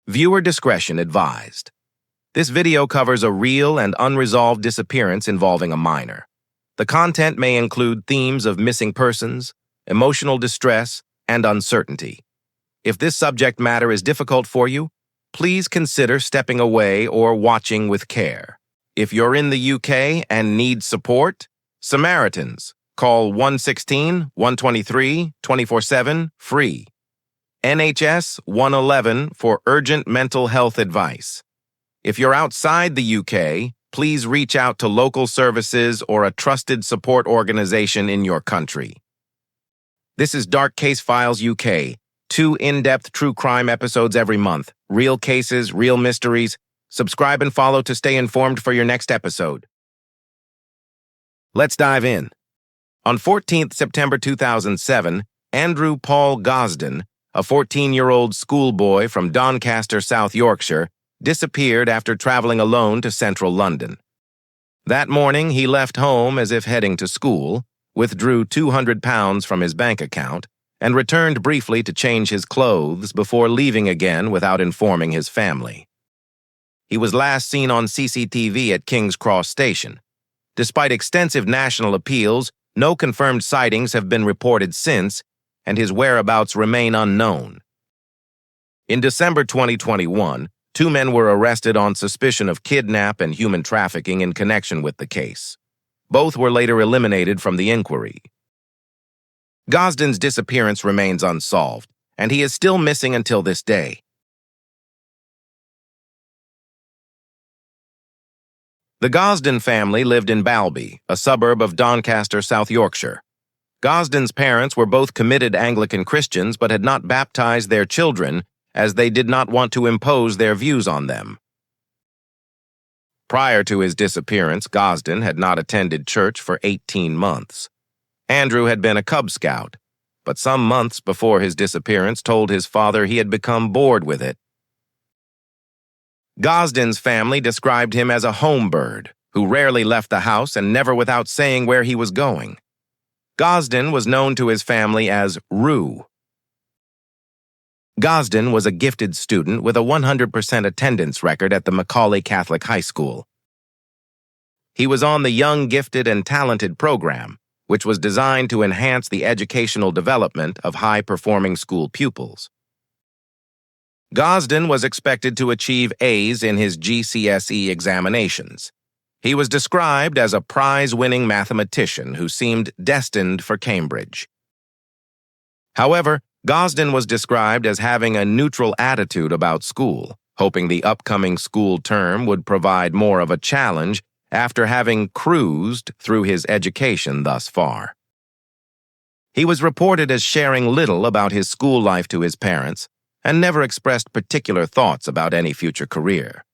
Viewer discretion advised. This video covers a real and unresolved disappearance involving a minor. The content may include themes of missing persons, emotional distress, and uncertainty. If this subject matter is difficult for you, please consider stepping away or watching with care. If you're in the UK and need support, Samaritans, call 116-123 24/7 free. NHS 111 for urgent mental health advice. If you're outside the UK, please reach out to local services or a trusted support organization in your country. This is Dark Case Files UK, 2 in-depth true crime episodes every month. Real cases, real mysteries. Subscribe and follow to stay informed for your next episode. Let's dive in. On 14th September 2007, Andrew Paul Gosden, a 14-year-old schoolboy from Doncaster, South Yorkshire, disappeared after traveling alone to central London. That morning, he left home as if heading to school, withdrew £200 from his bank account, and returned briefly to change his clothes before leaving again without informing his family. He was last seen on CCTV at King's Cross Station. Despite extensive national appeals, no confirmed sightings have been reported since, and his whereabouts remain unknown. In December 2021, 2 men were arrested on suspicion of kidnap and human trafficking in connection with the case. Both were later eliminated from the inquiry. Gosden's disappearance remains unsolved, and he is still missing until this day. The Gosden family lived in Balby, a suburb of Doncaster, South Yorkshire. Gosden's parents were both committed Anglican Christians but had not baptized their children as they did not want to impose their views on them. Prior to his disappearance, Gosden had not attended church for 18 months. Andrew had been a Cub Scout, but some months before his disappearance told his father he had become bored with it. Gosden's family described him as a home bird who rarely left the house and never without saying where he was going. Gosden was known to his family as Roo. Gosden was a gifted student with a 100% attendance record at the Macaulay Catholic High School. He was on the Young Gifted and Talented program, which was designed to enhance the educational development of high-performing school pupils. Gosden was expected to achieve A's in his GCSE examinations. He was described as a prize-winning mathematician who seemed destined for Cambridge. However, Gosden was described as having a neutral attitude about school, hoping the upcoming school term would provide more of a challenge after having cruised through his education thus far. He was reported as sharing little about his school life to his parents and never expressed particular thoughts about any future career.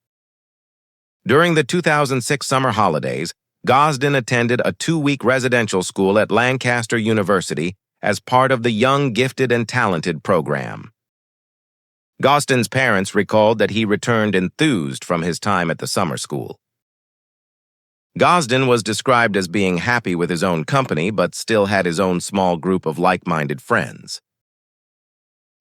During the 2006 summer holidays, Gosden attended a 2-week residential school at Lancaster University as part of the Young Gifted and Talented program. Gosden's parents recalled that he returned enthused from his time at the summer school. Gosden was described as being happy with his own company but still had his own small group of like-minded friends.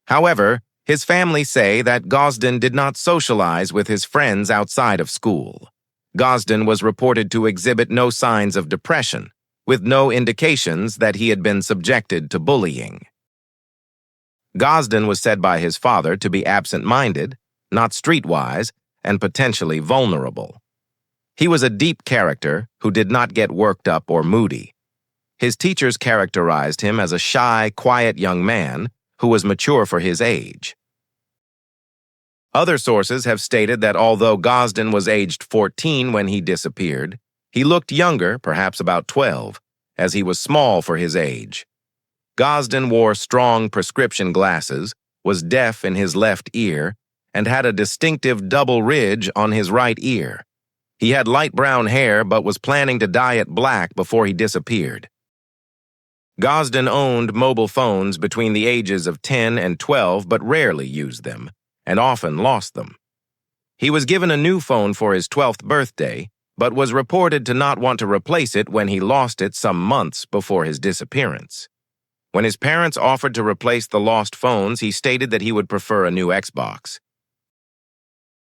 However, his family say that Gosden did not socialize with his friends outside of school. Gosden was reported to exhibit no signs of depression, with no indications that he had been subjected to bullying. Gosden was said by his father to be absent-minded, not streetwise, and potentially vulnerable. He was a deep character who did not get worked up or moody. His teachers characterized him as a shy, quiet young man who was mature for his age. Other sources have stated that although Gosden was aged 14 when he disappeared, he looked younger, perhaps about 12, as he was small for his age. Gosden wore strong prescription glasses, was deaf in his left ear, and had a distinctive double ridge on his right ear. He had light brown hair but was planning to dye it black before he disappeared. Gosden owned mobile phones between the ages of 10 and 12 but rarely used them, and often lost them. He was given a new phone for his 12th birthday, but was reported to not want to replace it when he lost it some months before his disappearance. When his parents offered to replace the lost phones, he stated that he would prefer a new Xbox.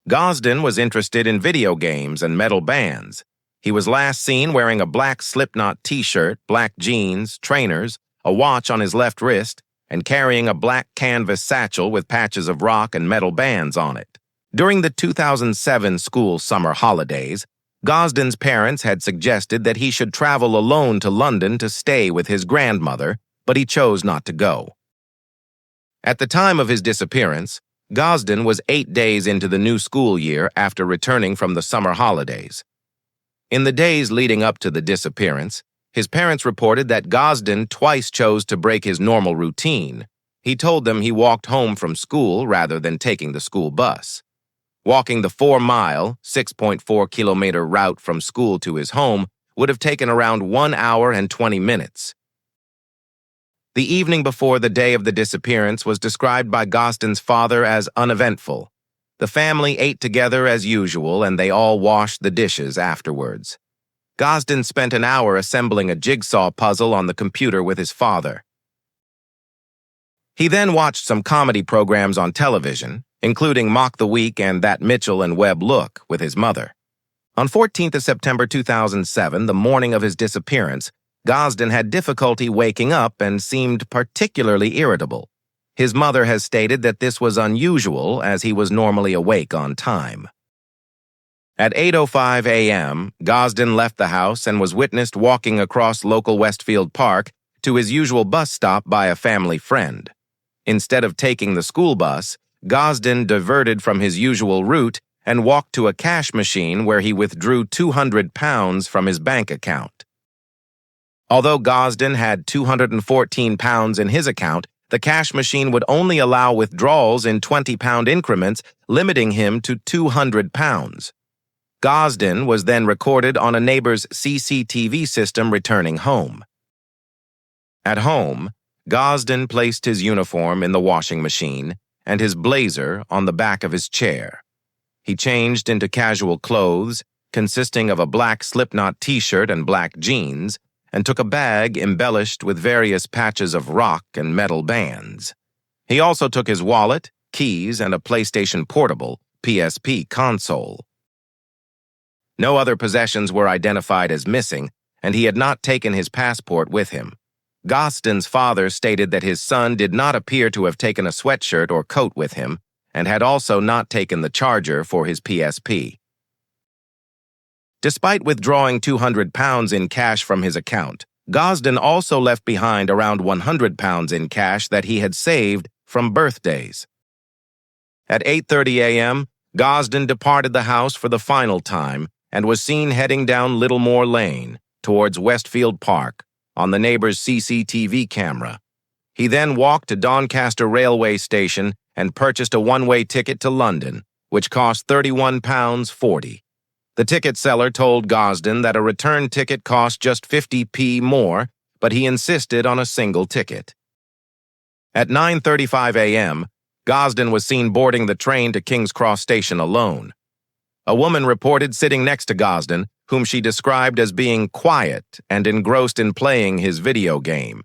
Gosden was interested in video games and metal bands. He was last seen wearing a black Slipknot t-shirt, black jeans, trainers, a watch on his left wrist, and carrying a black canvas satchel with patches of rock and metal bands on it. During the 2007 school summer holidays, Gosden's parents had suggested that he should travel alone to London to stay with his grandmother, but he chose not to go. At the time of his disappearance, Gosden was 8 days into the new school year after returning from the summer holidays. In the days leading up to the disappearance, his parents reported that Gosden twice chose to break his normal routine. He told them he walked home from school rather than taking the school bus. Walking the 4-mile, 6.4-kilometer route from school to his home would have taken around 1 hour and 20 minutes. The evening before the day of the disappearance was described by Gosden's father as uneventful. The family ate together as usual, and they all washed the dishes afterwards. Gosden spent an hour assembling a jigsaw puzzle on the computer with his father. He then watched some comedy programs on television, including Mock the Week and That Mitchell and Webb Look, with his mother. On 14th of September 2007, the morning of his disappearance, Gosden had difficulty waking up and seemed particularly irritable. His mother has stated that this was unusual, as he was normally awake on time. At 8:05 a.m., Gosden left the house and was witnessed walking across local Westfield Park to his usual bus stop by a family friend. Instead of taking the school bus, Gosden diverted from his usual route and walked to a cash machine where he withdrew £200 from his bank account. Although Gosden had £214 in his account, the cash machine would only allow withdrawals in £20 increments, limiting him to £200. Gosden was then recorded on a neighbor's CCTV system returning home. At home, Gosden placed his uniform in the washing machine and his blazer on the back of his chair. He changed into casual clothes, consisting of a black Slipknot t-shirt and black jeans, and took a bag embellished with various patches of rock and metal bands. He also took his wallet, keys, and a PlayStation Portable (PSP) console. No other possessions were identified as missing, and he had not taken his passport with him. Gosden's father stated that his son did not appear to have taken a sweatshirt or coat with him, and had also not taken the charger for his PSP. Despite withdrawing £200 in cash from his account, Gosden also left behind around £100 in cash that he had saved from birthdays. At 8:30 a.m., Gosden departed the house for the final time and was seen heading down Littlemore Lane towards Westfield Park on the neighbor's CCTV camera. He then walked to Doncaster railway station and purchased a one-way ticket to London, which cost £31.40. The ticket seller told Gosden that a return ticket cost just 50p more, but he insisted on a single ticket. At 9:35 a.m., Gosden was seen boarding the train to King's Cross Station alone. A woman reported sitting next to Gosden, whom she described as being quiet and engrossed in playing his video game.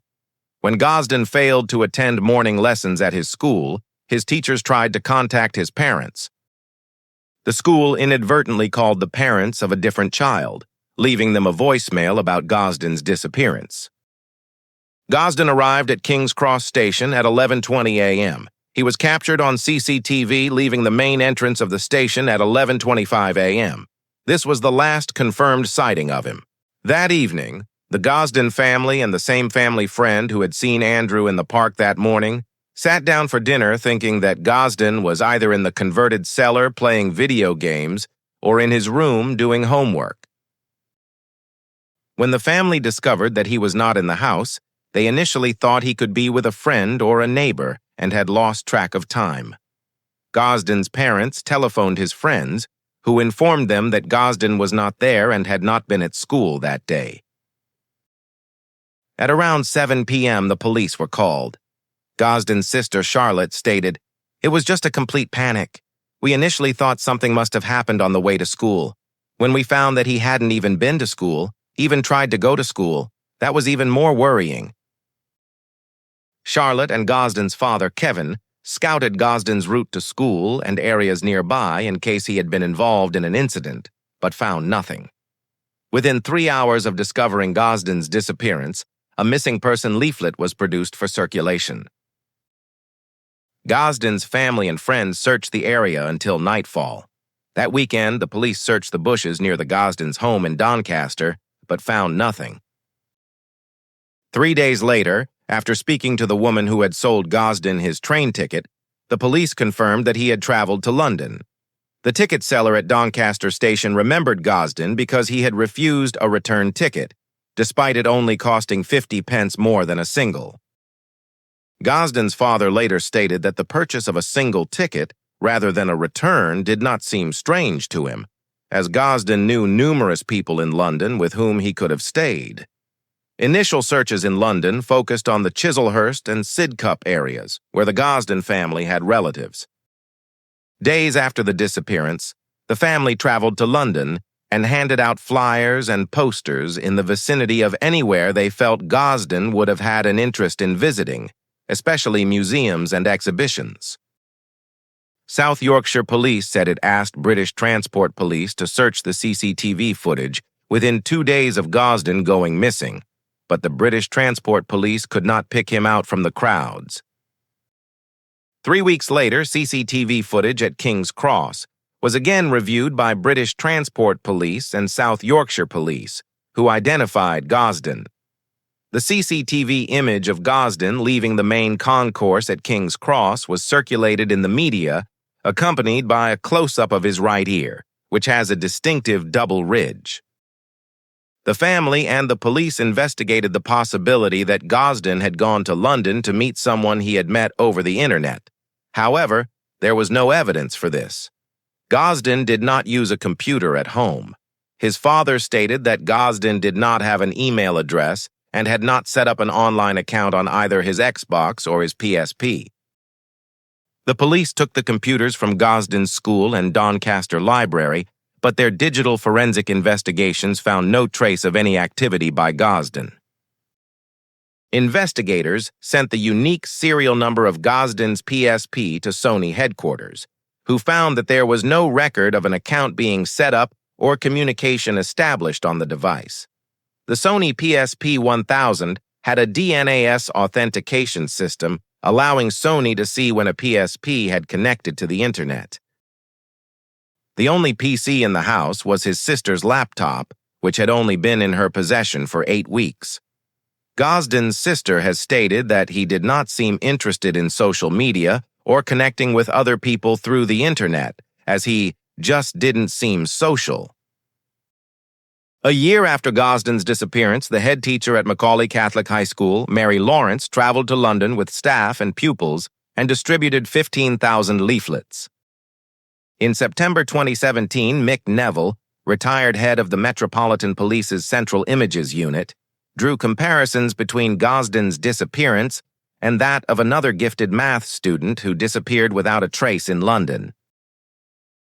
When Gosden failed to attend morning lessons at his school, his teachers tried to contact his parents. The school inadvertently called the parents of a different child, leaving them a voicemail about Gosden's disappearance. Gosden arrived at King's Cross Station at 11:20 a.m. He was captured on CCTV leaving the main entrance of the station at 11:25 a.m. This was the last confirmed sighting of him. That evening, the Gosden family and the same family friend who had seen Andrew in the park that morning sat down for dinner thinking that Gosden was either in the converted cellar playing video games or in his room doing homework. When the family discovered that he was not in the house, they initially thought he could be with a friend or a neighbor and had lost track of time. Gosden's parents telephoned his friends, who informed them that Gosden was not there and had not been at school that day. At around 7 p.m., the police were called. Gosden's sister, Charlotte, stated, "It was just a complete panic. We initially thought something must have happened on the way to school. When we found that he hadn't even been to school, even tried to go to school, that was even more worrying." Charlotte and Gosden's father, Kevin, scouted Gosden's route to school and areas nearby in case he had been involved in an incident, but found nothing. Within 3 hours of discovering Gosden's disappearance, a missing person leaflet was produced for circulation. Gosden's family and friends searched the area until nightfall. That weekend, the police searched the bushes near the Gosden's home in Doncaster, but found nothing. 3 days later, after speaking to the woman who had sold Gosden his train ticket, the police confirmed that he had traveled to London. The ticket seller at Doncaster station remembered Gosden because he had refused a return ticket, despite it only costing 50 pence more than a single. Gosden's father later stated that the purchase of a single ticket, rather than a return, did not seem strange to him, as Gosden knew numerous people in London with whom he could have stayed. Initial searches in London focused on the Chislehurst and Sidcup areas, where the Gosden family had relatives. Days after the disappearance, the family traveled to London and handed out flyers and posters in the vicinity of anywhere they felt Gosden would have had an interest in visiting, especially museums and exhibitions. South Yorkshire Police said it asked British Transport Police to search the CCTV footage within 2 days of Gosden going missing, but the British Transport Police could not pick him out from the crowds. 3 weeks later, CCTV footage at King's Cross was again reviewed by British Transport Police and South Yorkshire Police, who identified Gosden. The CCTV image of Gosden leaving the main concourse at King's Cross was circulated in the media, accompanied by a close-up of his right ear, which has a distinctive double ridge. The family and the police investigated the possibility that Gosden had gone to London to meet someone he had met over the internet. However, there was no evidence for this. Gosden did not use a computer at home. His father stated that Gosden did not have an email address and had not set up an online account on either his Xbox or his PSP. The police took the computers from Gosden's school and Doncaster library, but their digital forensic investigations found no trace of any activity by Gosden. Investigators sent the unique serial number of Gosden's PSP to Sony headquarters, who found that there was no record of an account being set up or communication established on the device. The Sony PSP 1000 had a DNAS authentication system, allowing Sony to see when a PSP had connected to the internet. The only PC in the house was his sister's laptop, which had only been in her possession for 8 weeks. Gosden's sister has stated that he did not seem interested in social media or connecting with other people through the internet, as he just didn't seem social. A year after Gosden's disappearance, the head teacher at Macaulay Catholic High School, Mary Lawrence, traveled to London with staff and pupils and distributed 15,000 leaflets. In September 2017, Mick Neville, retired head of the Metropolitan Police's Central Images Unit, drew comparisons between Gosden's disappearance and that of another gifted math student who disappeared without a trace in London.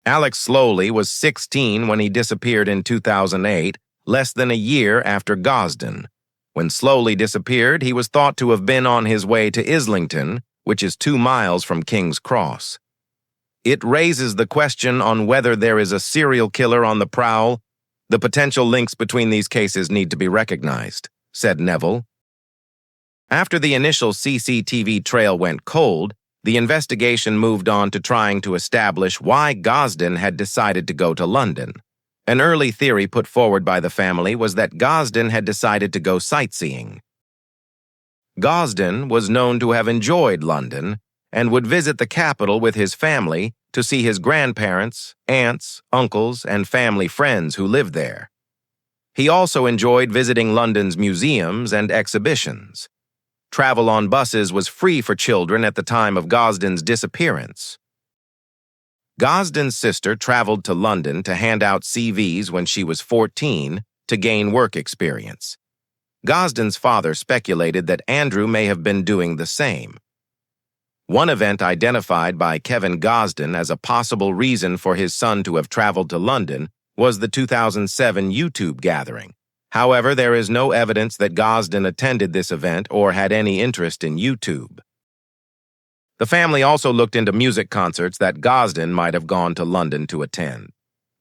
Alex Slowly was 16 when he disappeared in 2008, less than a year after Gosden. When Slowly disappeared, he was thought to have been on his way to Islington, which is 2 miles from King's Cross. It raises the question on whether there is a serial killer on the prowl. The potential links between these cases need to be recognized, said Neville. After the initial CCTV trail went cold, the investigation moved on to trying to establish why Gosden had decided to go to London. An early theory put forward by the family was that Gosden had decided to go sightseeing. Gosden was known to have enjoyed London and would visit the capital with his family to see his grandparents, aunts, uncles, and family friends who lived there. He also enjoyed visiting London's museums and exhibitions. Travel on buses was free for children at the time of Gosden's disappearance. Gosden's sister traveled to London to hand out CVs when she was 14 to gain work experience. Gosden's father speculated that Andrew may have been doing the same. One event identified by Kevin Gosden as a possible reason for his son to have traveled to London was the 2007 YouTube gathering. However, there is no evidence that Gosden attended this event or had any interest in YouTube. The family also looked into music concerts that Gosden might have gone to London to attend.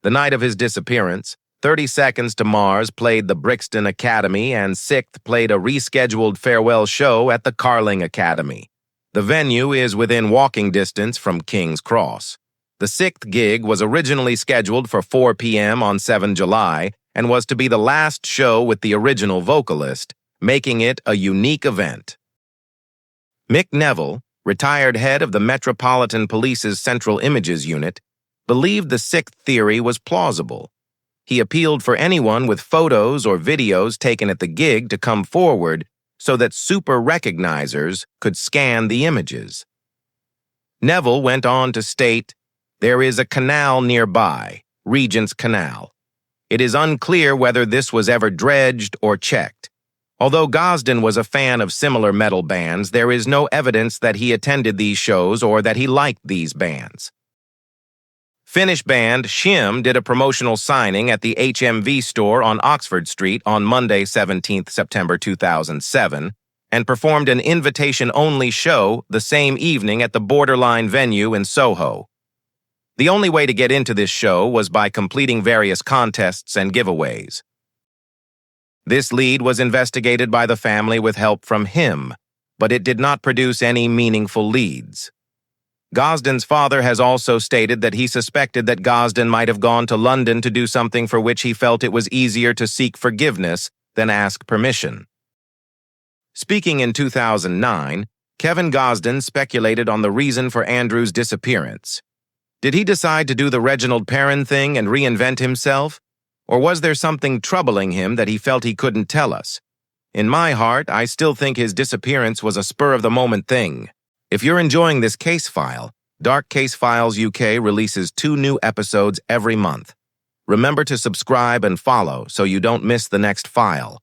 The night of his disappearance, 30 Seconds to Mars played the Brixton Academy and Sixth played a rescheduled farewell show at the Carling Academy. The venue is within walking distance from King's Cross. The Sixth gig was originally scheduled for 4 p.m. on 7 July and was to be the last show with the original vocalist, making it a unique event. Mick Neville, retired head of the Metropolitan Police's Central Images Unit, believed the Sixth theory was plausible. He appealed for anyone with photos or videos taken at the gig to come forward so that super recognizers could scan the images. Neville went on to state, "There is a canal nearby, Regent's Canal. It is unclear whether this was ever dredged or checked. Although Gosden was a fan of similar metal bands, there is no evidence that he attended these shows or that he liked these bands." Finnish band Shim did a promotional signing at the HMV store on Oxford Street on Monday, 17 September 2007, and performed an invitation-only show the same evening at the Borderline venue in Soho. The only way to get into this show was by completing various contests and giveaways. This lead was investigated by the family with help from him, but it did not produce any meaningful leads. Gosden's father has also stated that he suspected that Gosden might have gone to London to do something for which he felt it was easier to seek forgiveness than ask permission. Speaking in 2009, Kevin Gosden speculated on the reason for Andrew's disappearance. Did he decide to do the Reginald Perrin thing and reinvent himself? Or was there something troubling him that he felt he couldn't tell us? In my heart, I still think his disappearance was a spur-of-the-moment thing. If you're enjoying this case file, Dark Case Files UK releases 2 new episodes every month. Remember to subscribe and follow so you don't miss the next file.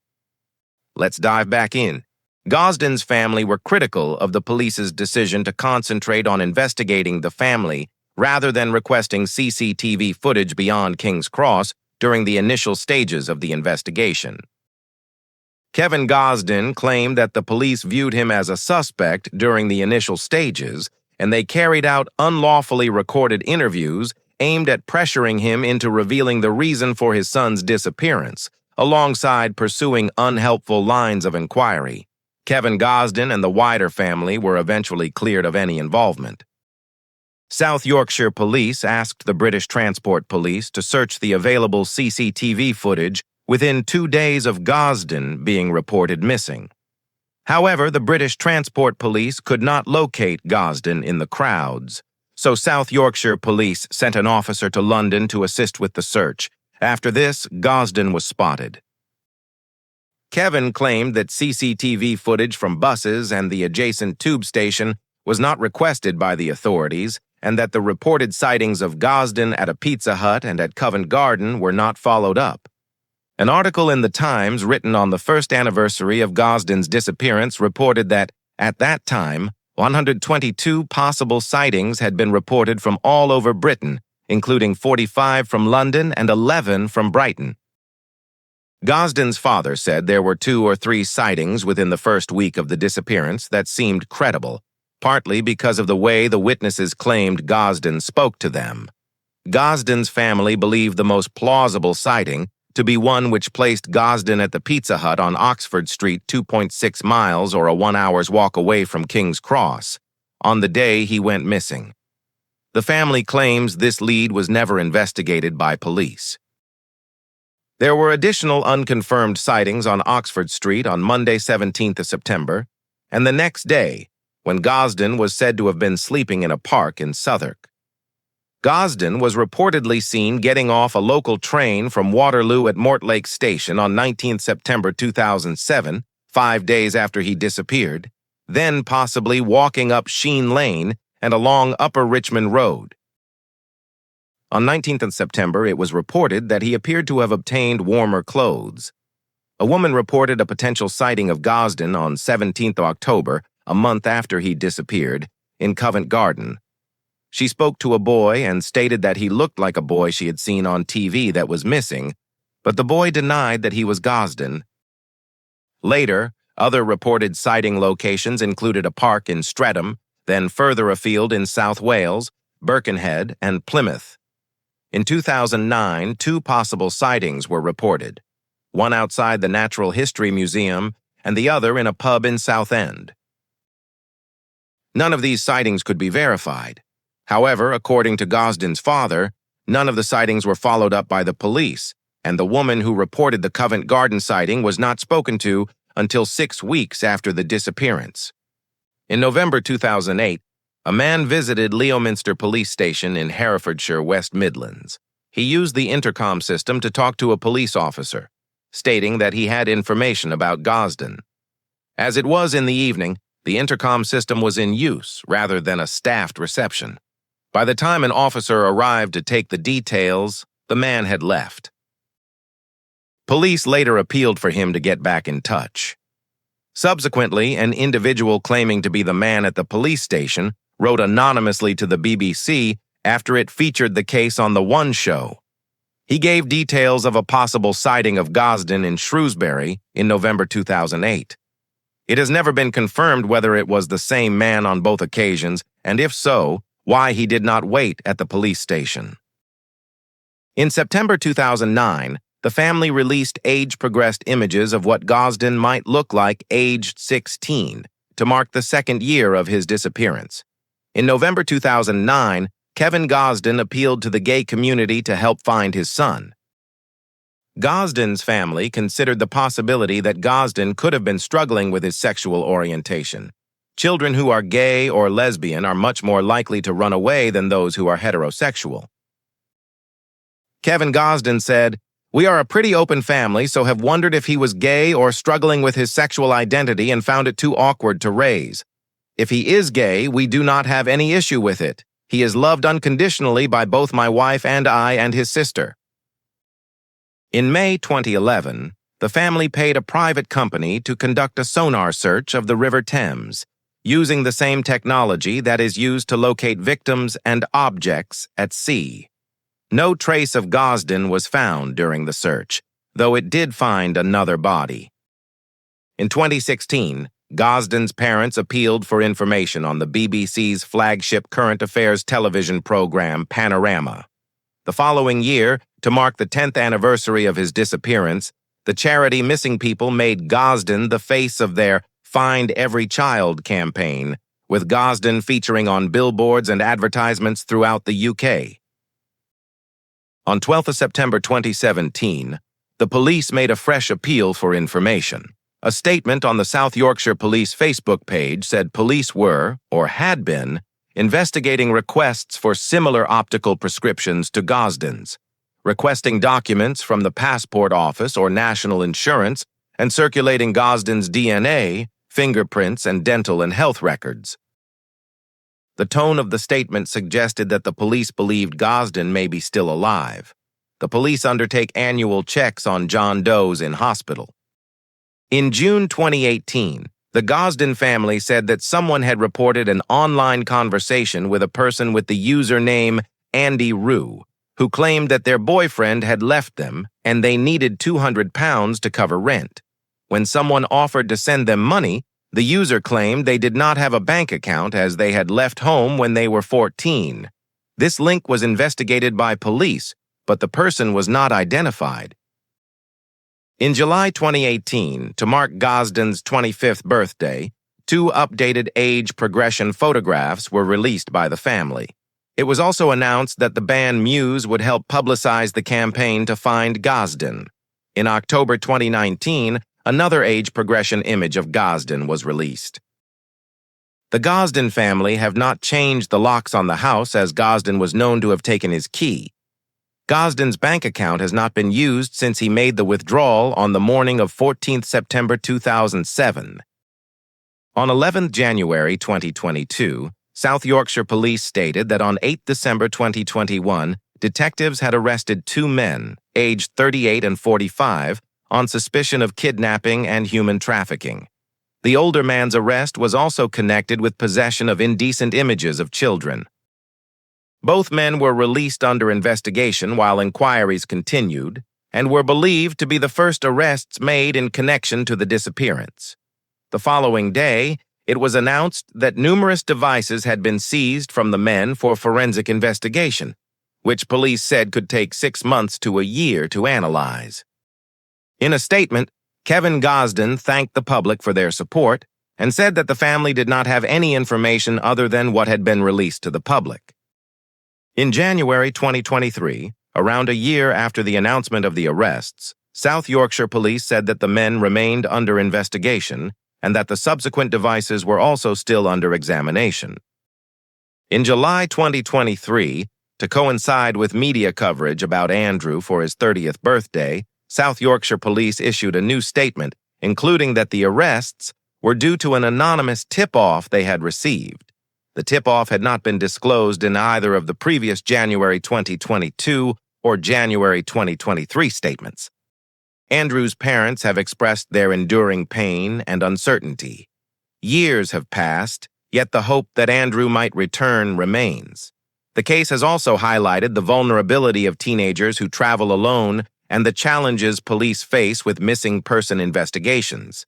Let's dive back in. Gosden's family were critical of the police's decision to concentrate on investigating the family rather than requesting CCTV footage beyond King's Cross during the initial stages of the investigation. Kevin Gosden claimed that the police viewed him as a suspect during the initial stages, and they carried out unlawfully recorded interviews aimed at pressuring him into revealing the reason for his son's disappearance, alongside pursuing unhelpful lines of inquiry. Kevin Gosden and the wider family were eventually cleared of any involvement. South Yorkshire Police asked the British Transport Police to search the available CCTV footage within 2 days of Gosden being reported missing. However, the British Transport Police could not locate Gosden in the crowds, so South Yorkshire Police sent an officer to London to assist with the search. After this, Gosden was spotted. Kevin claimed that CCTV footage from buses and the adjacent tube station was not requested by the authorities, and that the reported sightings of Gosden at a Pizza Hut and at Covent Garden were not followed up. An article in The Times written on the first anniversary of Gosden's disappearance reported that, at that time, 122 possible sightings had been reported from all over Britain, including 45 from London and 11 from Brighton. Gosden's father said there were 2 or 3 sightings within the first week of the disappearance that seemed credible, partly because of the way the witnesses claimed Gosden spoke to them. Gosden's family believed the most plausible sighting to be one which placed Gosden at the Pizza Hut on Oxford Street 2.6 miles or a 1 hour's walk away from King's Cross, on the day he went missing. The family claims this lead was never investigated by police. There were additional unconfirmed sightings on Oxford Street on Monday 17th of September, and the next day, when Gosden was said to have been sleeping in a park in Southwark. Gosden was reportedly seen getting off a local train from Waterloo at Mortlake Station on 19th September 2007, 5 days after he disappeared, then possibly walking up Sheen Lane and along Upper Richmond Road. On 19th of September, it was reported that he appeared to have obtained warmer clothes. A woman reported a potential sighting of Gosden on 17th October, a month after he disappeared, in Covent Garden. She spoke to a boy and stated that he looked like a boy she had seen on TV that was missing, but the boy denied that he was Gosden. Later, other reported sighting locations included a park in Streatham, then further afield in South Wales, Birkenhead, and Plymouth. In 2009, 2 possible sightings were reported, one outside the Natural History Museum and the other in a pub in Southend. None of these sightings could be verified. However, according to Gosden's father, none of the sightings were followed up by the police, and the woman who reported the Covent Garden sighting was not spoken to until 6 weeks after the disappearance. In November 2008, a man visited Leominster Police Station in Herefordshire, West Midlands. He used the intercom system to talk to a police officer, stating that he had information about Gosden. As it was in the evening, the intercom system was in use rather than a staffed reception. By the time an officer arrived to take the details, the man had left. Police later appealed for him to get back in touch. Subsequently, an individual claiming to be the man at the police station wrote anonymously to the BBC after it featured the case on The One Show. He gave details of a possible sighting of Gosden in Shrewsbury in November 2008. It has never been confirmed whether it was the same man on both occasions, and if so, why he did not wait at the police station. In September 2009, the family released age-progressed images of what Gosden might look like aged 16 to mark the 2nd year of his disappearance. In November 2009, Kevin Gosden appealed to the gay community to help find his son. Gosden's family considered the possibility that Gosden could have been struggling with his sexual orientation. Children who are gay or lesbian are much more likely to run away than those who are heterosexual. Kevin Gosden said, "We are a pretty open family, so have wondered if he was gay or struggling with his sexual identity and found it too awkward to raise. If he is gay, we do not have any issue with it. He is loved unconditionally by both my wife and I and his sister." In May 2011, the family paid a private company to conduct a sonar search of the River Thames, using the same technology that is used to locate victims and objects at sea. No trace of Gosden was found during the search, though it did find another body. In 2016, Gosden's parents appealed for information on the BBC's flagship current affairs television program, Panorama. The following year, to mark the 10th anniversary of his disappearance, the charity Missing People made Gosden the face of their Find Every Child campaign, with Gosden featuring on billboards and advertisements throughout the UK. On 12 September 2017, the police made a fresh appeal for information. A statement on the South Yorkshire Police Facebook page said police were, or had been, investigating requests for similar optical prescriptions to Gosden's, requesting documents from the Passport Office or National Insurance, and circulating Gosden's DNA, fingerprints, and dental and health records. The tone of the statement suggested that the police believed Gosden may be still alive. The police undertake annual checks on John Does in hospital. In June 2018, the Gosden family said that someone had reported an online conversation with a person with the username Andy Rue, who claimed that their boyfriend had left them and they needed £200 to cover rent. When someone offered to send them money, the user claimed they did not have a bank account as they had left home when they were 14. This link was investigated by police, but the person was not identified. In July 2018, to mark Gosden's 25th birthday, 2 updated age progression photographs were released by the family. It was also announced that the band Muse would help publicize the campaign to find Gosden. In October 2019, another age progression image of Gosden was released. The Gosden family have not changed the locks on the house as Gosden was known to have taken his key. Gosden's bank account has not been used since he made the withdrawal on the morning of 14 September 2007. On 11 January 2022, South Yorkshire Police stated that on 8 December 2021, detectives had arrested 2 men, aged 38 and 45, on suspicion of kidnapping and human trafficking. The older man's arrest was also connected with possession of indecent images of children. Both men were released under investigation while inquiries continued and were believed to be the first arrests made in connection to the disappearance. The following day, it was announced that numerous devices had been seized from the men for forensic investigation, which police said could take 6 months to a year to analyze. In a statement, Kevin Gosden thanked the public for their support and said that the family did not have any information other than what had been released to the public. In January 2023, around a year after the announcement of the arrests, South Yorkshire police said that the men remained under investigation and that the subsequent devices were also still under examination. In July 2023, to coincide with media coverage about Andrew for his 30th birthday, South Yorkshire police issued a new statement, including that the arrests were due to an anonymous tip-off they had received. The tip-off had not been disclosed in either of the previous January 2022 or January 2023 statements. Andrew's parents have expressed their enduring pain and uncertainty. Years have passed, yet the hope that Andrew might return remains. The case has also highlighted the vulnerability of teenagers who travel alone and the challenges police face with missing person investigations.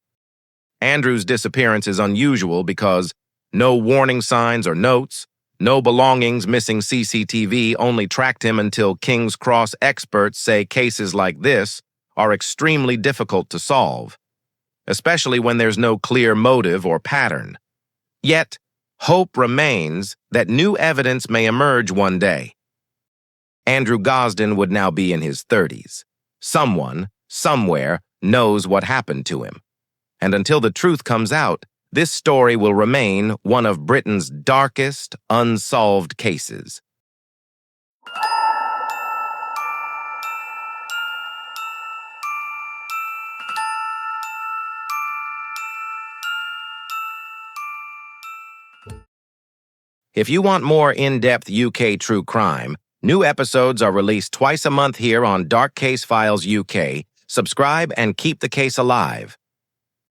Andrew's disappearance is unusual because no warning signs or notes, no belongings, missing CCTV only tracked him until King's Cross experts say cases like this are extremely difficult to solve, especially when there's no clear motive or pattern. Yet, hope remains that new evidence may emerge one day. Andrew Gosden would now be in his 30s. Someone, somewhere, knows what happened to him. And until the truth comes out, this story will remain one of Britain's darkest, unsolved cases. If you want more in-depth UK true crime, new episodes are released twice a month here on Dark Case Files UK. Subscribe and keep the case alive.